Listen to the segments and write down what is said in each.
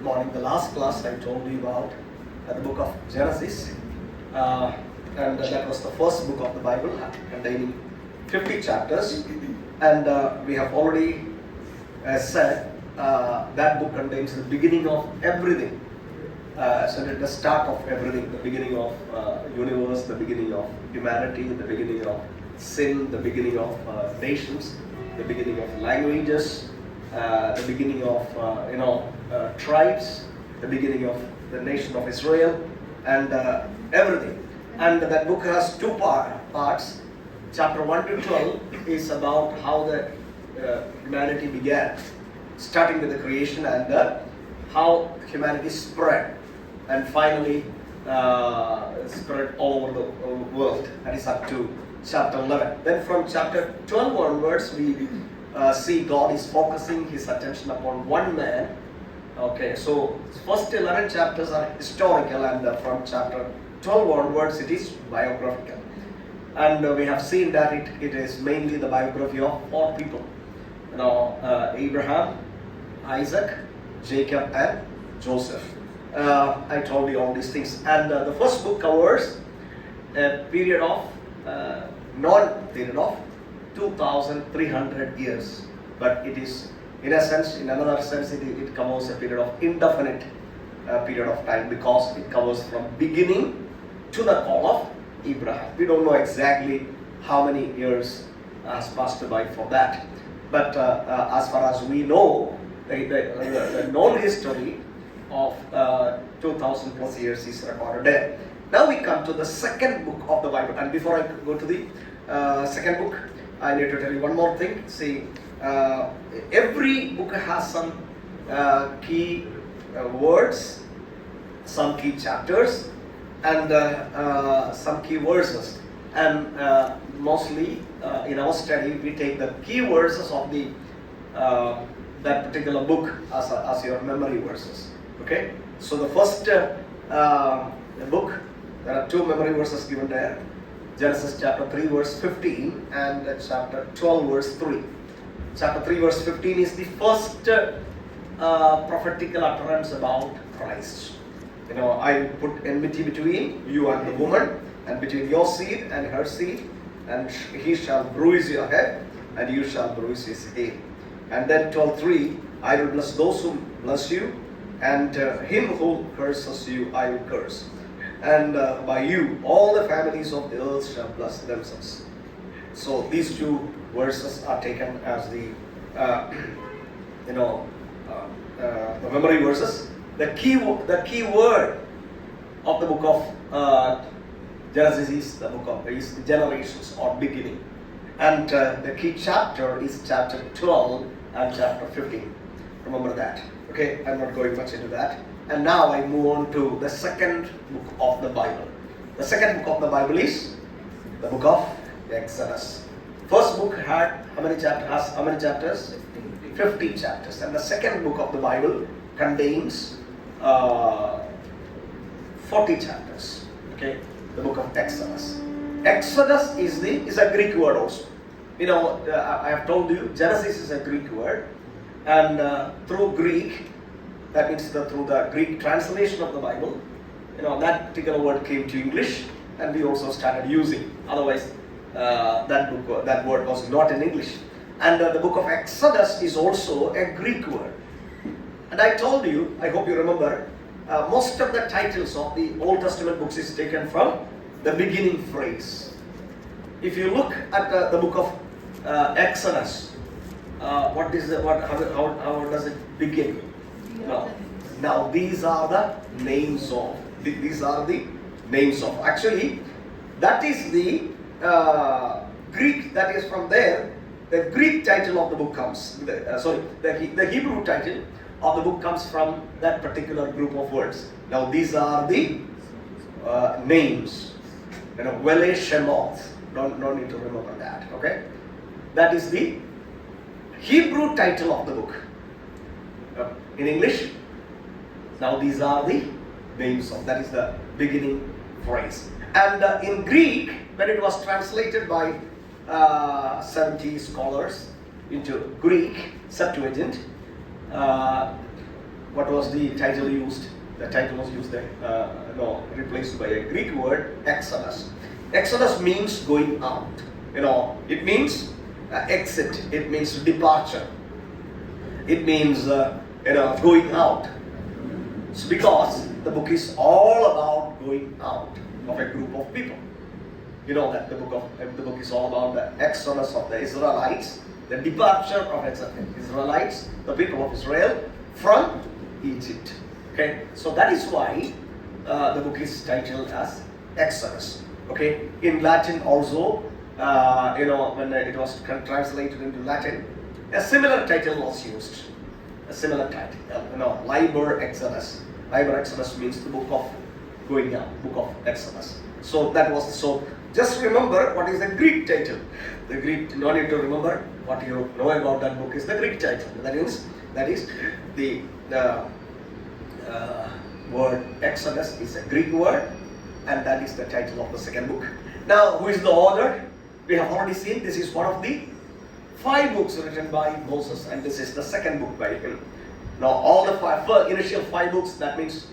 good morning. The last class I told you about the book of Genesis, and that was the first book of the Bible containing 50 chapters, and we have already said that book contains the beginning of everything. So the start of everything, the beginning of universe, the beginning of humanity, the beginning of sin, the beginning of nations, the beginning of languages, the beginning of tribes, the beginning of the nation of Israel, and everything. And that book has two parts. Chapter 1 to 12 is about how the humanity began, starting with the creation and how humanity spread, and finally spread all over the world. That is up to chapter 11. Then from chapter 12 onwards, we see God is focusing his attention upon one man. Okay, so first 11 chapters are historical, and from chapter 12 onwards it is biographical. And we have seen that it is mainly the biography of 4 people. Abraham, Isaac, Jacob, and Joseph. I told you all these things. And the first book covers a period of non-period of 2,300 years, but it is, in another sense, it covers a period of indefinite period of time, because it covers from beginning to the call of Abraham. We don't know exactly how many years has passed by for that, but as far as we know, the known history of 2,000 plus years is recorded there. Now we come to the second book of the Bible, and before I go to the second book, I need to tell you one more thing. See, every book has some key words, some key chapters, and some key verses. And mostly in our study, we take the key verses of the that particular book as your memory verses. Okay, so the first book, there are 2 memory verses given there. Genesis chapter 3 verse 15 and chapter 12 verse 3. Chapter 3 verse 15 is the first prophetical utterance about Christ. I put enmity between you and the woman, and between your seed and her seed, and he shall bruise your head, and you shall bruise his heel. And then 12:3, I will bless those who bless you, and him who curses you I will curse. And by you all the families of the earth shall bless themselves. So these 2 verses are taken as the memory verses. The key word of the book of Genesis is the book of generations or beginning, and the key chapter is chapter 12 and chapter 15. Remember that. Okay, I'm not going much into that. And now I move on to the second book of the Bible. The second book of the Bible is the book of Exodus. First book had how many chapters? 50 chapters. And the second book of the Bible contains 40 chapters. Okay, the book of Exodus. Exodus is a Greek word also. I have told you Genesis is a Greek word, and through Greek, that means through the Greek translation of the Bible, that particular word came to English, and we also started using. Otherwise, that word was not in English. And the book of Exodus is also a Greek word. And I told you, I hope you remember, most of the titles of the Old Testament books is taken from the beginning phrase. If you look at the book of Exodus, how does it begin? Now these are the names of. Actually, that is the Greek. That is from there. The Greek title of the book comes. The Hebrew title of the book comes from that particular group of words. Now these are the names. Vele Shemoth. No need to remember that. Okay, that is the Hebrew title of the book. In English, now these are the names of. That is the beginning phrase. And in Greek, when it was translated by 70 scholars into Greek Septuagint, what was the title used? The title was used there, replaced by a Greek word, Exodus. Exodus means going out. It means exit. It means departure. It means going out. It's because the book is all about going out of a group of people. You know that the book is all about the exodus of the Israelites, the departure of Israelites, the people of Israel from Egypt. Okay, so that is why the book is titled as Exodus. Okay, in Latin also, when it was translated into Latin, a similar title was used. A similar title, Liber Exodus. Liber Exodus means the book of going out, book of Exodus. So that was so. Just remember what is the Greek title. The Greek, no need to remember what you know about that book is the Greek title. That is the word Exodus is a Greek word, and that is the title of the second book. Now, who is the author? We have already seen this is one of the 5 books written by Moses, and this is the second book by him. Now, all the initial 5 books, that means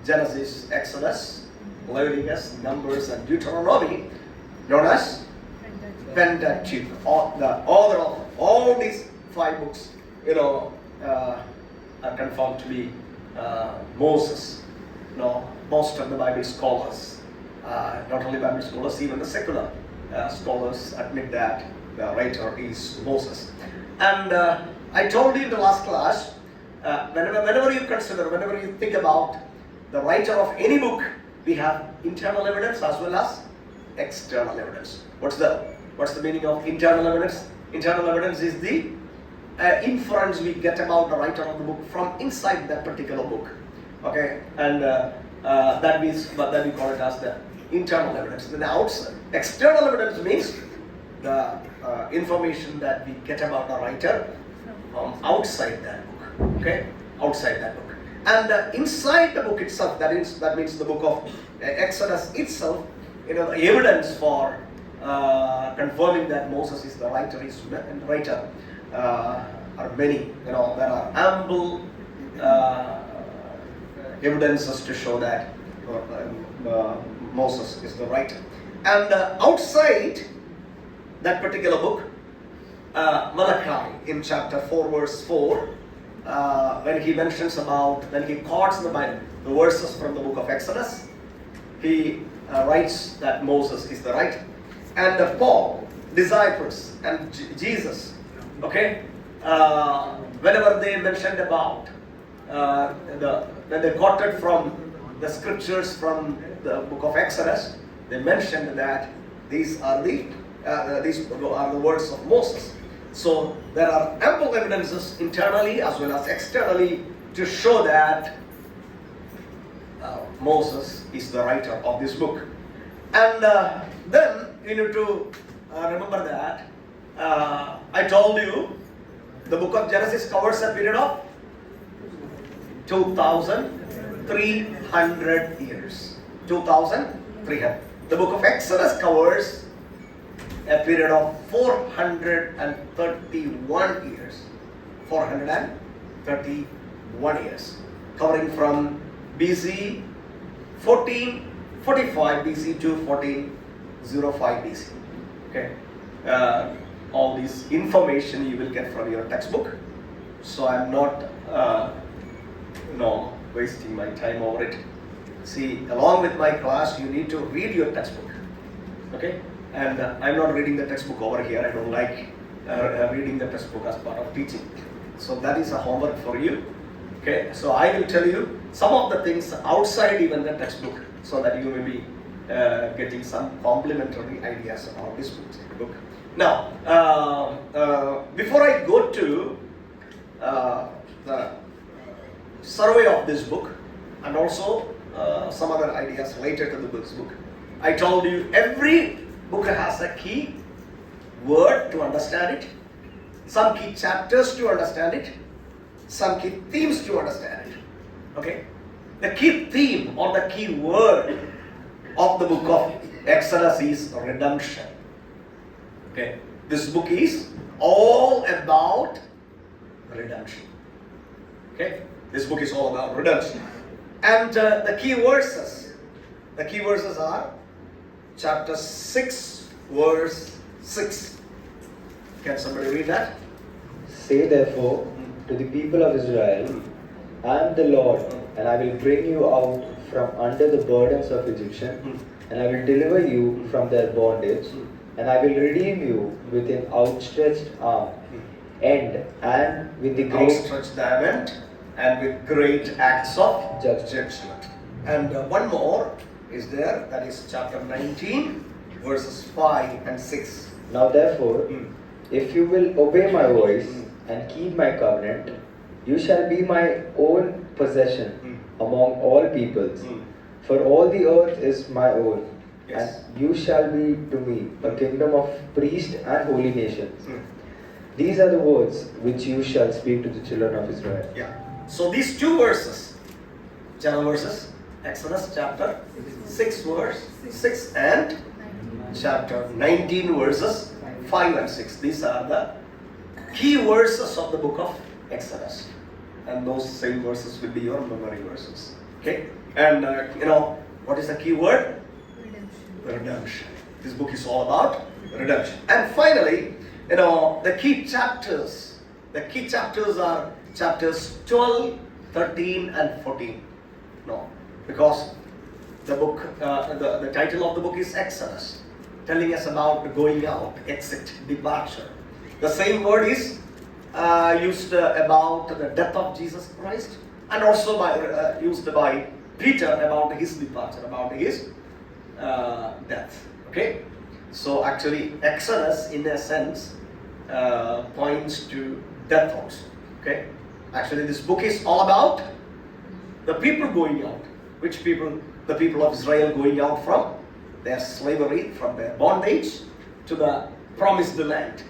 Genesis, Exodus, Leviticus, Numbers, and Deuteronomy, known as Pentateuch. The author of all these 5 books, are confirmed to be Moses. Most of the Bible scholars, not only Bible scholars, even the secular scholars admit that the writer is Moses. And I told you in the last class, whenever you think about the writer of any book, we have internal evidence as well as external evidence. What's the meaning of internal evidence? Internal evidence is the inference we get about the writer of the book from inside that particular book. Okay, and that we call it as the internal evidence. Then the outside, external evidence means the information that we get about the writer from outside that book. Okay, outside that book. And inside the book itself, that means the book of Exodus itself, the evidence for confirming that Moses is the writer are many. There are ample evidences to show that Moses is the writer. And outside that particular book, Malachi in chapter 4 verse 4, when he quotes the verses from the book of Exodus, he writes that Moses is the writer. And Paul, disciples, and Jesus, okay, whenever they mentioned about when they quoted from the scriptures from the book of Exodus, they mentioned that these are the words of Moses. So there are ample evidences internally as well as externally to show that Moses is the writer of this book. And then you need to remember that I told you the book of Genesis covers a period of 2,300 years. 2,300. The book of Exodus covers a period of 431 years. 431 years. Covering from BC 1445 BC to 1405 BC. Okay. All this information you will get from your textbook. So I'm not wasting my time over it. See, along with my class, you need to read your textbook. Okay? And I'm not reading the textbook over here. I don't like reading the textbook as part of teaching. So that is a homework for you. Okay? So I will tell you some of the things outside even the textbook so that you may be getting some complementary ideas about this book. Now, before I go to the survey of this book and also some other ideas related to this book, I told you every book has a key word to understand it, some key chapters to understand it, some key themes to understand it. Okay? The key theme or the key word of the book of Exodus is redemption. Okay? This book is all about redemption. Okay, this book is all about redemption. And the key verses are chapter 6, verse 6. Can somebody read that? Say therefore to the people of Israel, I am the Lord, and I will bring you out from under the burdens of Egyptians, and I will deliver you from their bondage, and I will redeem you with an outstretched arm, and with the great outstretched hand and with great acts of judgment. And one more is there, that is chapter 19, verses 5 and 6. Now therefore, if you will obey my voice and keep my covenant, you shall be my own possession among all peoples. For all the earth is my own, Yes. and you shall be to me a kingdom of priests and holy nations. These are the words which you shall speak to the children of Israel. Yeah. So these two verses, general verses, Exodus chapter 6 verse 6 and chapter 19 verses 5 and 6. These are the key verses of the book of Exodus. And those same verses will be your memory verses. Okay? And what is the key word? Redemption. This book is all about redemption. And finally, the key chapters. The key chapters are chapters 12, 13 and 14. No, because the book, the title of the book is Exodus, telling us about going out, exit, departure. The same word is used about the death of Jesus Christ, and also used by Peter about his departure, about his death. Okay, so actually Exodus in a sense points to death also. Okay, actually this book is all about the people going out. Which people? The people of Israel going out from their slavery, from their bondage to the promised land,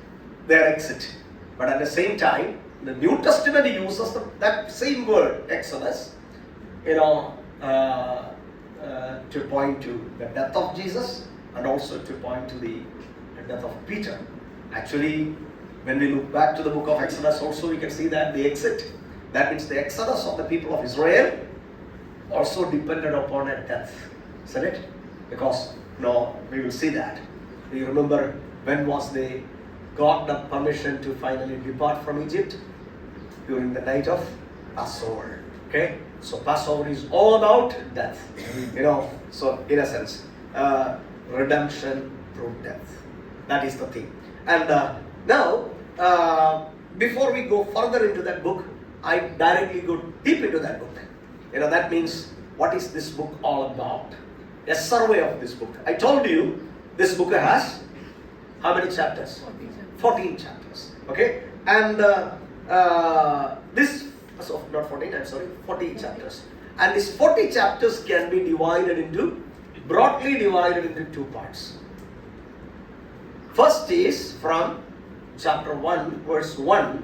their exit. But at the same time, the New Testament uses that same word, Exodus, to point to the death of Jesus and also to point to the death of Peter. Actually, when we look back to the book of Exodus also, we can see that the exit, that means the exodus of the people of Israel, also depended upon a death. Isn't it? Because, we will see that. Do you remember when was they got the permission to finally depart from Egypt? During the night of Passover. Okay? So Passover is all about death. So in a sense, redemption through death. That is the thing. And now, before we go further into that book, I directly go deep into that book. That means, what is this book all about? A survey of this book. I told you, this book has how many chapters? 14 chapters. Okay? And not 14, I'm sorry, 40 chapters. And these 40 chapters can be broadly divided into two parts. First is from chapter 1, verse 1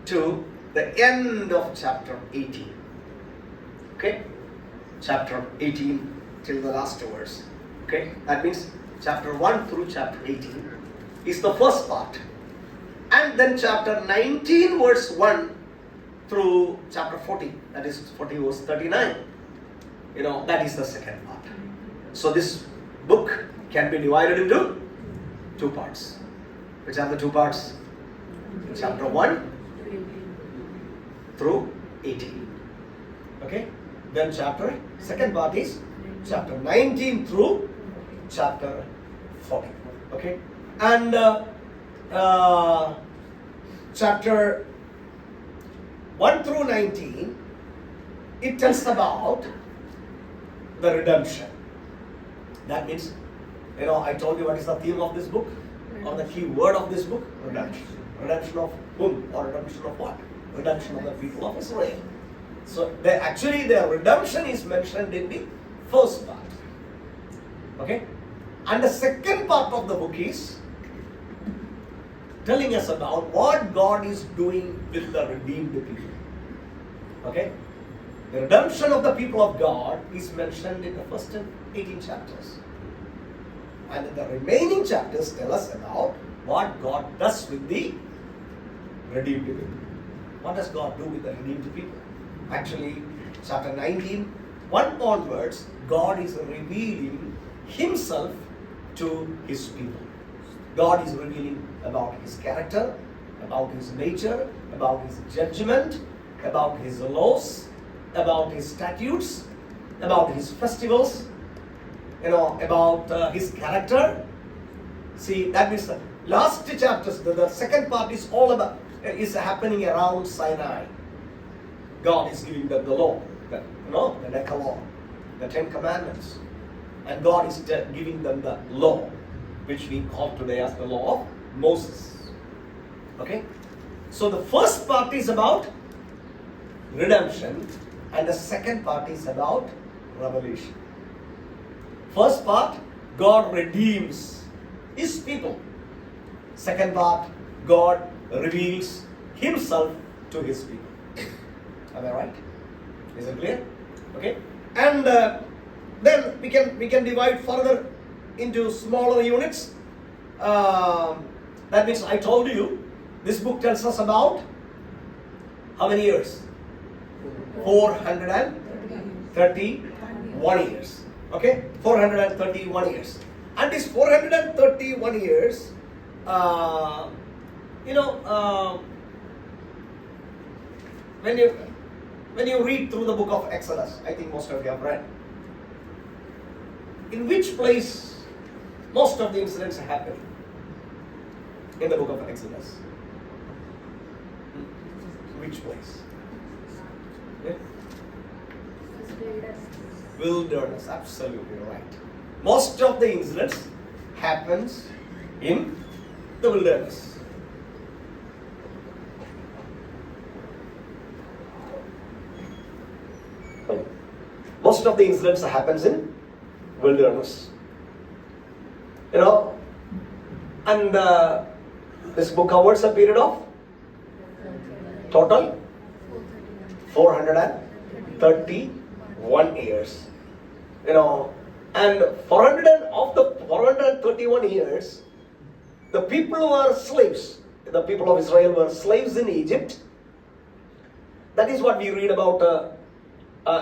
to the end of chapter 18. Okay? Chapter 18 till the last verse. Okay? That means chapter 1 through chapter 18 is the first part. And then chapter 19 verse 1 through chapter 40, that is 40 verse 39. That is the second part. So this book can be divided into two parts. Which are the two parts? Chapter 1 through 18. Okay? Then second part is chapter 19 through chapter 40. Okay? And chapter 1 through 19, it tells about the redemption. That means, I told you what is the theme of this book, or the key word of this book? Redemption. Redemption of whom? Or redemption of what? Redemption of the people of Israel. So their redemption is mentioned in the first part. Okay? And the second part of the book is telling us about what God is doing with the redeemed people. Okay? The redemption of the people of God is mentioned in the first 18 chapters. And the remaining chapters tell us about what God does with the redeemed people. What does God do with the redeemed people? Actually, chapter 19, 1 onwards, God is revealing Himself to His people. God is revealing about His character, about His nature, about His judgment, about His laws, about His statutes, about His festivals, about His character. See, that means the last chapters, the second part is all about, is happening around Sinai. God is giving them the law, the Decalogue, the 10 Commandments. And God is giving them the law, which we call today as the law of Moses. Okay? So the first part is about redemption, and the second part is about revelation. First part, God redeems His people. Second part, God reveals Himself to His people. Am I right? Is it clear? Okay. And then we can divide further into smaller units. That means I told you this book tells us about how many years? 431 years. Okay, 431 years. And this 431 years, when you read through the book of Exodus, I think most of you have read, in which place most of the incidents happen in the book of Exodus? Which place? Yeah? Wilderness, absolutely right. Most of the incidents happens in the wilderness. Most of the incidents happens in wilderness. And this book covers a period of total 431 years. And of the 431 years, the people were slaves. The people of Israel were slaves in Egypt. That is what we read about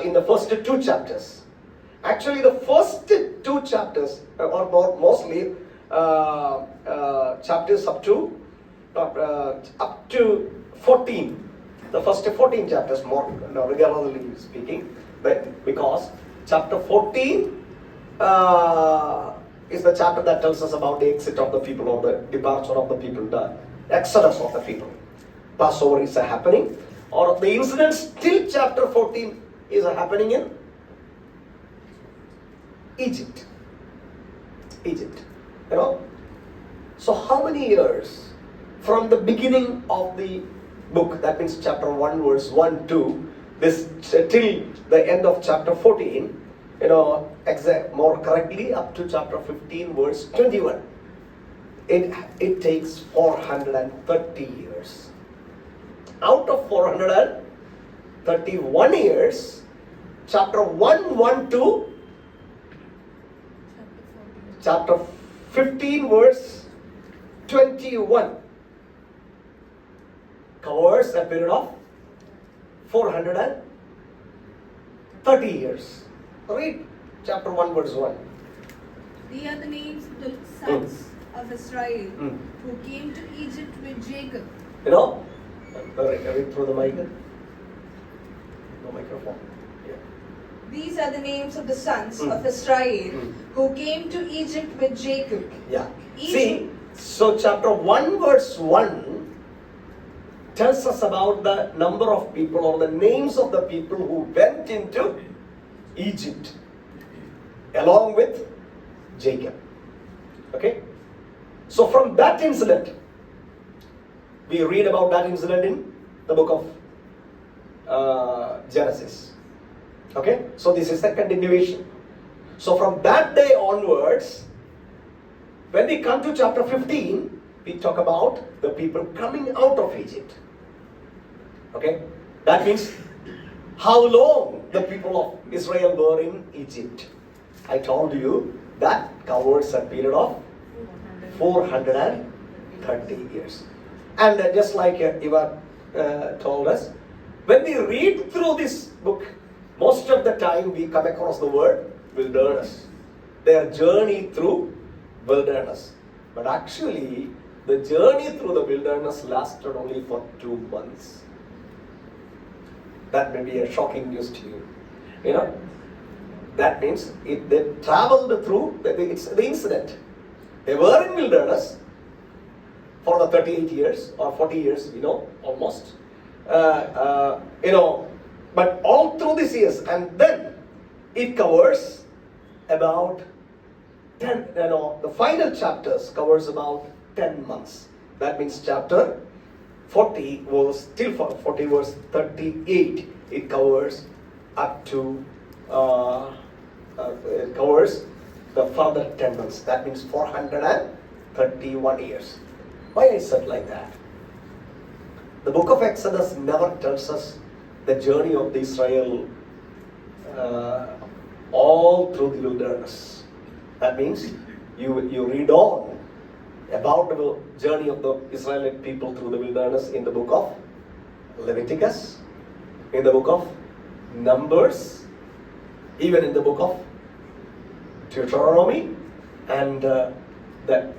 in the first 2 chapters. Actually, the first 2 chapters, or mostly chapters up to 14. The first 14 chapters, more regularly speaking, but because chapter 14 is the chapter that tells us about the exit of the people, or the departure of the people, the exodus of the people. Passover is happening, or the incidents till chapter 14 is happening in Egypt. So how many years from the beginning of the book, that means chapter 1 verse 1 to this till the end of chapter 14, more correctly up to chapter 15 verse 21, it takes 430 years. Out of 431 years, chapter 1 to chapter 15 verse 21 covers a period of 430 years. Read chapter 1 verse 1. These are the names of the sons of Israel who came to Egypt with Jacob. Read through the mic. No microphone. Yeah. These are the names of the sons of Israel who came to Egypt with Jacob. Yeah. See, so chapter 1 verse 1 tells us about the number of people, or the names of the people who went into Egypt along with Jacob. Okay? So from that incident, we read about that incident in the book of Genesis. Okay? So this is the continuation. So from that day onwards, when we come to chapter 15, we talk about the people coming out of Egypt. Okay? That means how long the people of Israel were in Egypt. I told you that covers a period of 430 years. And just like Ivan told us, When we read through this book, most of the time we come across the word wilderness. Their journey through wilderness. But actually, the journey through the wilderness lasted only for 2 months. That may be a shocking news to you. You know, that means they traveled through, it's the incident. They were in wilderness for the 38 years or 40 years, almost. But all through these years, and then it covers about 10, the final chapters covers about 10 months. That means chapter 40 verse 38, it covers up to, it covers the further 10 months. That means 431 years. Why I said like that? The book of Exodus never tells us the journey of the Israel all through the wilderness. That means you read on about the journey of the Israelite people through the wilderness in the book of Leviticus, in the book of Numbers, even in the book of Deuteronomy, and the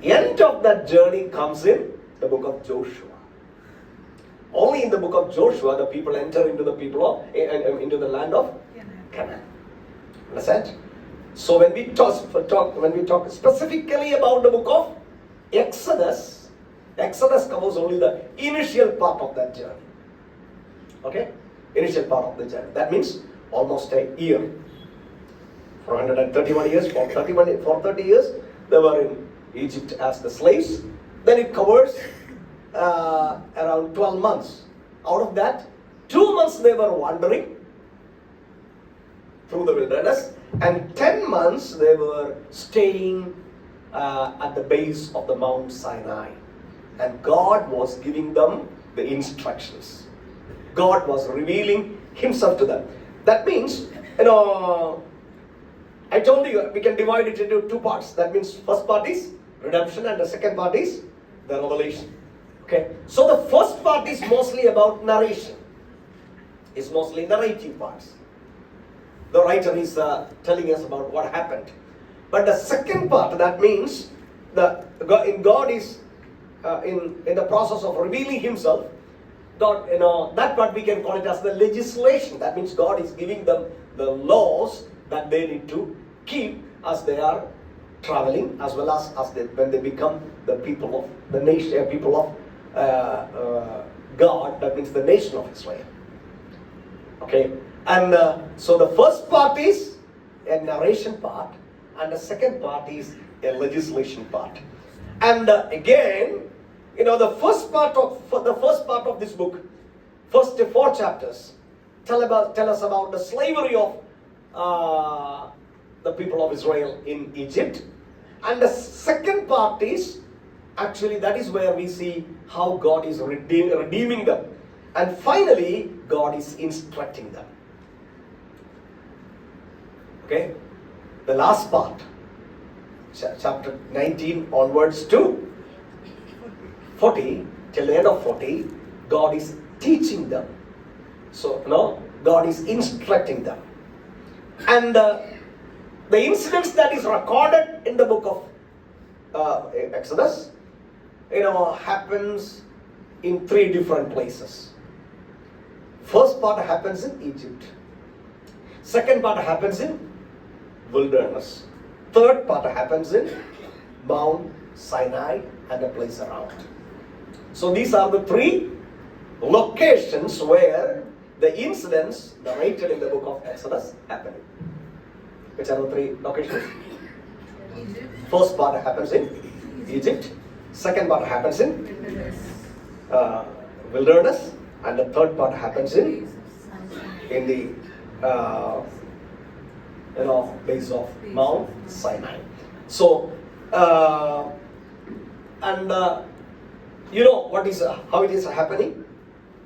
end of that journey comes in the book of Joshua. Only in the book of Joshua the people enter into the into the land of Canaan. Understand? So when we talk specifically about the book of Exodus covers only the initial part of that journey. Okay? Initial part of the journey. That means almost a year. 431 years, for 30 years, they were in Egypt as the slaves. Then it covers around 12 months. Out of that, 2 months they were wandering through the wilderness, and 10 months they were staying at the base of the Mount Sinai. And God was giving them the instructions. God was revealing Himself to them. That means, I told you we can divide it into 2 parts. That means first part is redemption and the second part is the revelation. Okay, so the first part is mostly about narration. It's mostly narrative parts. The writer is telling us about what happened. But the second part, that means God is in the process of revealing Himself. God, that part we can call it as the legislation. That means God is giving them the laws that they need to keep as they are traveling, as well as when they become the people of the nation, people of God. That means the nation of Israel. Okay, and so the first part is a narration part, and the second part is a legislation part. And again, the first part of this book, first 4 chapters, tell us about the slavery of the people of Israel in Egypt, and the second part is actually that is where we see how God is redeeming them, and finally God is instructing them. Okay, the last part, chapter 19 onwards to 40, till the end of 40, God is teaching them. So God is instructing them. And the incidents that is recorded in the book of Exodus, happens in 3 different places. First part happens in Egypt. Second part happens in wilderness. Third part happens in Mount Sinai and the place around. So these are the 3 locations where the incidents narrated in the book of Exodus happen. Which are the 3 locations? Egypt. First part happens in Egypt. Second part happens in wilderness, and the third part happens in the base of Mount Sinai. So how it is happening?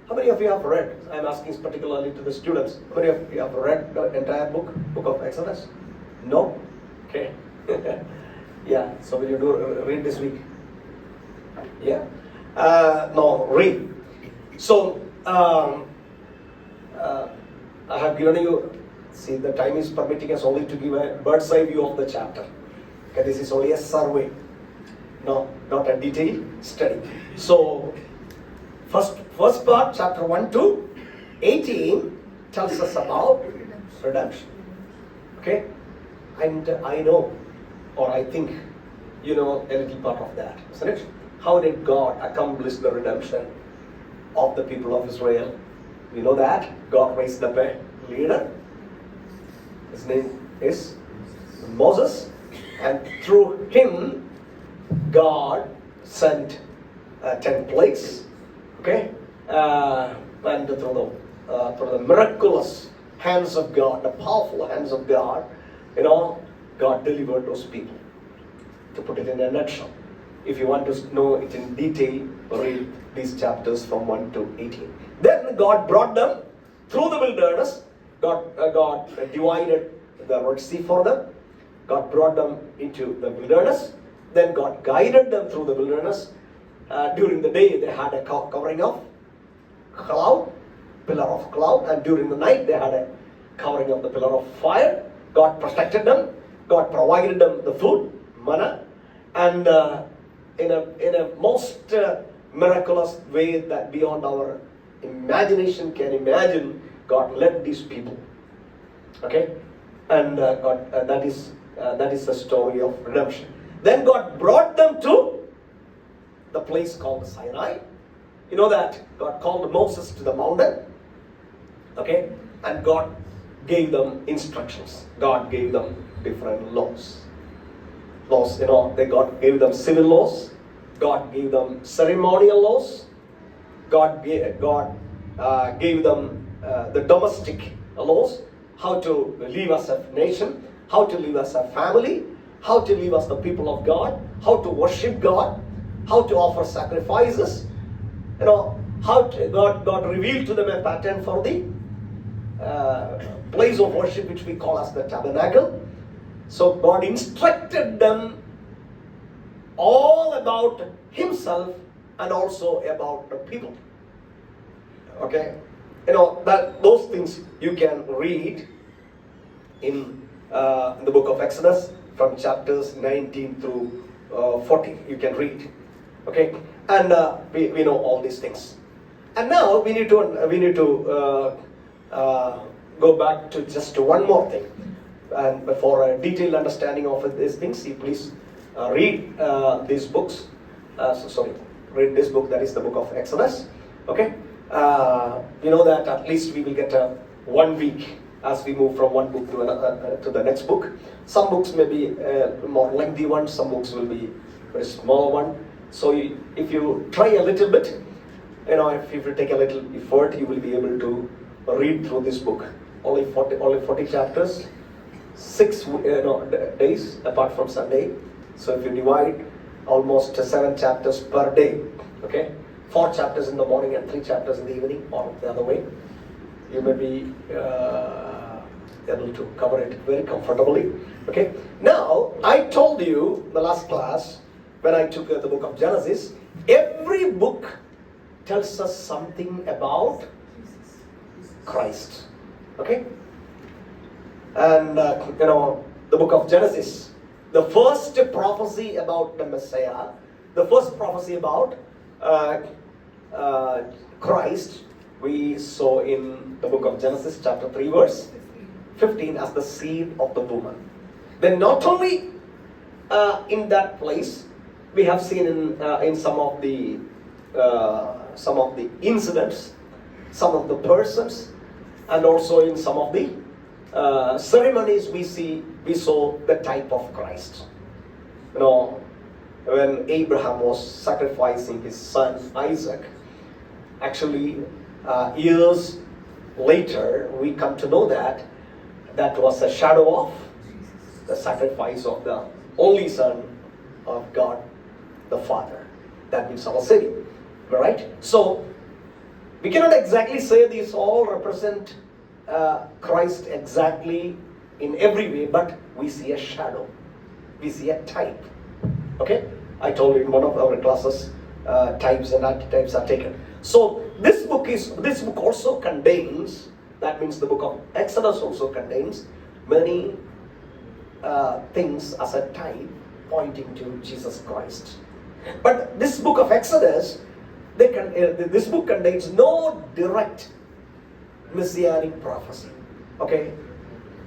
How many of you have read? I'm asking particularly to the students. How many of you have read the entire book of Exodus? No? Okay. Yeah. So will you read this week? Yeah. No, read. So I have given you, see, the time is permitting us only to give a bird's eye view of the chapter. Okay, this is only a survey, no, not a detailed study. So, first part, chapter 1 to 18, tells us about redemption. Okay, and I know, or I think, you know a little part of that, isn't it? How did God accomplish the redemption of the people of Israel? We know that God raised up a leader. His name is Moses, and through him, God sent 10 plagues. Okay, and through the miraculous hands of God, the powerful hands of God, you know, God delivered those people. To put it in a nutshell, if you want to know it in detail, read these chapters from 1 to 18. Then God brought them through the wilderness. God divided the Red Sea for them. God brought them into the wilderness. Then God guided them through the wilderness. During the day they had a covering of cloud, pillar of cloud, and during the night they had a covering of the pillar of fire. God protected them. God provided them the food, manna, and in a most miraculous way that beyond our imagination can imagine, God led these people. Okay, and God that is the story of redemption. Then God brought them to the place called Sinai. You know that God called Moses to the mountain. Okay, and God gave them instructions. God gave them different laws. You know, God gave them civil laws. God gave them ceremonial laws. God gave them the domestic laws, how to live as a nation, how to live as a family, how to live as the people of God, how to worship God, how to offer sacrifices. You know, how to, God revealed to them a pattern for the place of worship which we call as the tabernacle. So God instructed them all about Himself and also about the people. Okay, you know that those things you can read in the book of Exodus from chapters 19 through 40. You can read. Okay, and we know all these things. And now we need to go back to just one more thing. And for a detailed understanding of these things, you please read these books. Read this book, that is the book of Exodus. Okay, you know that at least we will get 1 week as we move from one book to the next book. Some books may be more lengthy ones, some books will be very small one. So if you try a little bit, you know, if you take a little effort, you will be able to read through this book. Only 40 chapters, 6 days apart from Sunday. So if you divide almost 7 chapters per day, okay, 4 chapters in the morning and 3 chapters in the evening, or the other way, you may be able to cover it very comfortably. Okay. Now I told you the last class when I took the book of Genesis, every book tells us something about Christ. Okay. And you know, the book of Genesis, the first prophecy about the Messiah, the first prophecy about Christ, we saw in the book of Genesis chapter 3 verse 15 as the seed of the woman. Then not only in that place, we have seen in some of the incidents, some of the persons, and also in some of the ceremonies we saw the type of Christ. You know, when Abraham was sacrificing his son Isaac, actually years later we come to know that that was a shadow of the sacrifice of the only Son of God the Father. That means our Savior. Am I right? So we cannot exactly say these all represent Christ exactly in every way, but we see a shadow, we see a type. Okay, I told you in one of our classes, types and archetypes are taken. So this book also contains That means the book of Exodus also contains many things as a type pointing to Jesus Christ. But this book of Exodus, this book contains no direct messianic prophecy. Okay?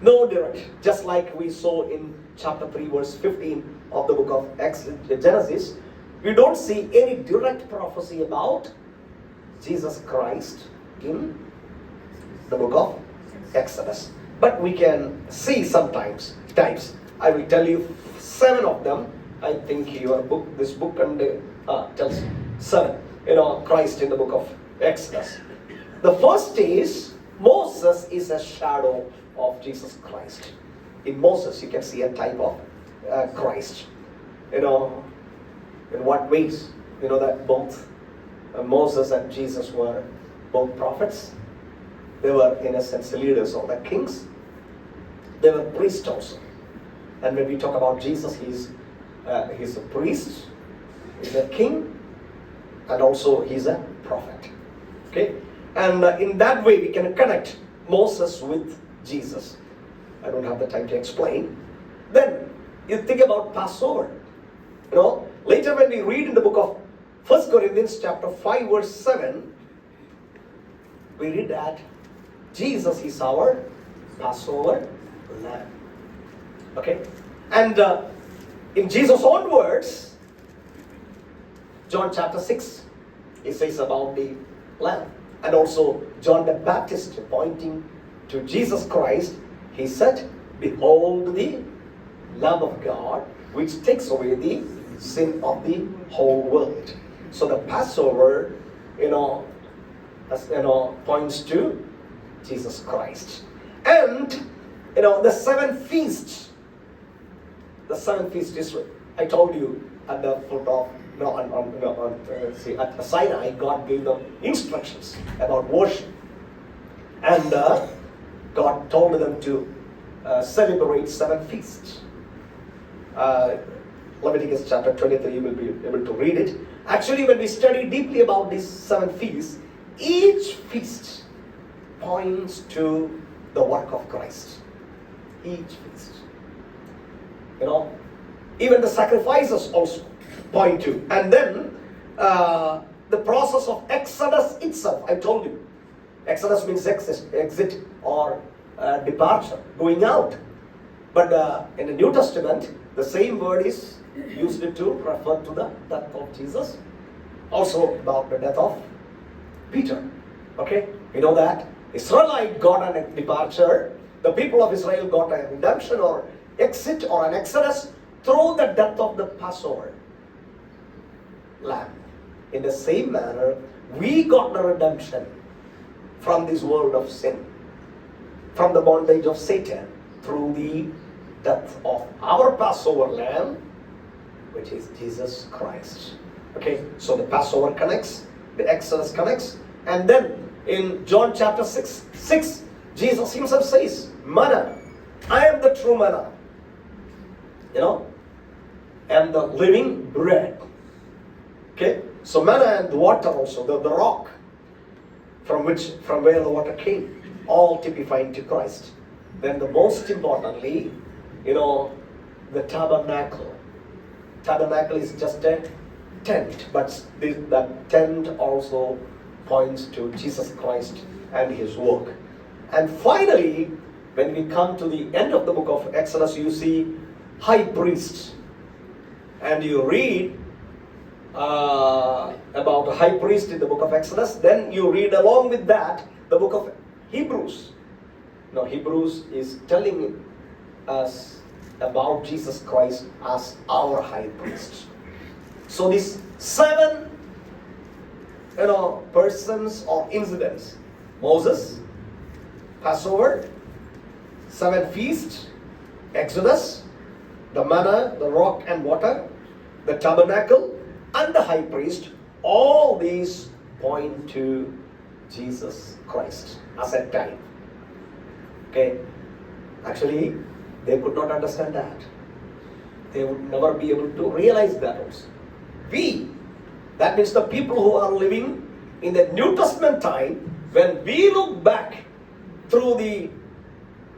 No direct. Just like we saw in chapter 3 verse 15 of the book of Genesis, we don't see any direct prophecy about Jesus Christ in the book of Exodus. But we can see sometimes. I will tell you 7 of them. I think this book tells 7. Christ in the book of Exodus. The first is Moses is a shadow of Jesus Christ. In Moses, you can see a type of Christ. In what ways? That both Moses and Jesus were both prophets. They were, in a sense, leaders or the kings. They were priests also. And when we talk about Jesus, he's a priest, he's a king, and also he's a prophet. Okay? And in that way, we can connect Moses with Jesus. I don't have the time to explain. Then, you think about Passover. Later when we read in the book of 1 Corinthians chapter 5 verse 7, we read that Jesus is our Passover lamb. Okay? And in Jesus' own words, John chapter 6, he says about the lamb. And also John the Baptist pointing to Jesus Christ, he said, "Behold the Lamb of God, which takes away the sin of the whole world." So the Passover, points to Jesus Christ. And, the 7 feasts. The 7 feasts is, I told you, at the foot of, at Sinai, God gave them instructions about worship. And God told them to celebrate 7 feasts. Leviticus chapter 23, you will be able to read it. Actually, when we study deeply about these 7 feasts, each feast points to the work of Christ. Each feast. Even the sacrifices also point to. And then, the process of Exodus itself, I told you. Exodus means exit or departure, going out. But in the New Testament, the same word is used to refer to the death of Jesus. Also about the death of Peter. Okay? We know that Israelite got a departure. The people of Israel got a redemption or exit or an exodus through the death of the Passover lamb. In the same manner, we got the redemption from this world of sin, from the bondage of Satan, through the death of our Passover lamb, which is Jesus Christ. Okay, so the Passover connects, the Exodus connects, and then in John chapter 6, Jesus himself says, "Manna, I am the true manna, and the living bread." Okay, so manna and the water also, the rock from where the water came, all typifying to Christ. Then the most importantly, the tabernacle. Tabernacle is just a tent, but that tent also points to Jesus Christ and his work. And finally, when we come to the end of the book of Exodus, you see high priests. And you read about a high priest in the book of Exodus. Then you read along with that the book of Hebrews. Now Hebrews is telling us about Jesus Christ as our high priest. So these 7 persons or incidents: Moses, Passover, 7 feasts, Exodus, the manna, the rock and water, the tabernacle, and the high priest. All these point to Jesus Christ as a type. Okay, actually they could not understand that. They would never be able to realize that also. That means the people who are living in the New Testament time, when we look back through the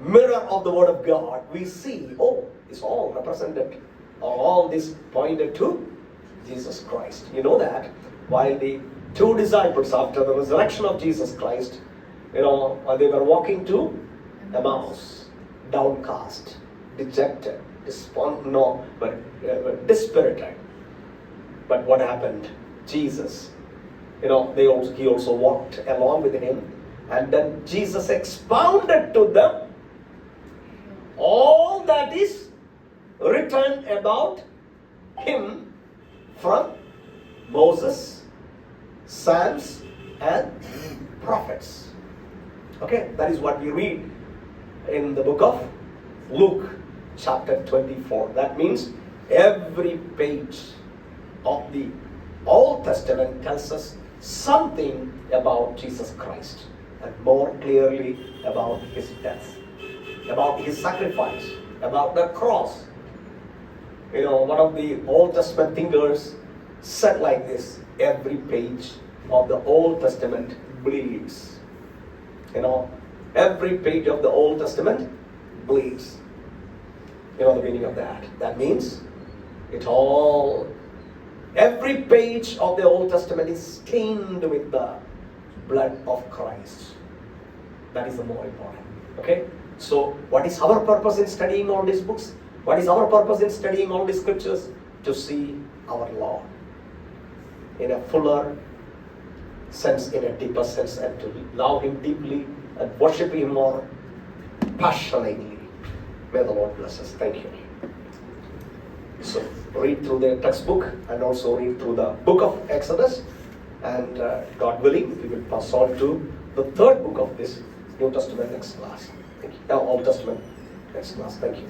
mirror of the Word of God, we see, oh, it's all represented, all this pointed to Jesus Christ. You know that while the two disciples, after the resurrection of Jesus Christ, while they were walking to Emmaus, downcast, dejected, dispirited. But what happened? Jesus, he also walked along with him, and then Jesus expounded to them all that is written about him from Moses, Psalms, and prophets. Okay, that is what we read in the book of Luke, chapter 24. That means every page of the Old Testament tells us something about Jesus Christ, and more clearly about his death, about his sacrifice, about the cross. One of the Old Testament thinkers said like this: every page of the Old Testament bleeds. Every page of the Old Testament bleeds. The meaning of that? That means every page of the Old Testament is stained with the blood of Christ. That is the more important. Okay? So, what is our purpose in studying all these books? What is our purpose in studying all these scriptures? To see our Lord in a fuller sense, in a deeper sense, and to love Him deeply and worship Him more passionately. May the Lord bless us. Thank you. So, read through the textbook and also read through the book of Exodus, and God willing, we will pass on to the third book of this New Testament next class. Thank you. Old Testament next class. Thank you.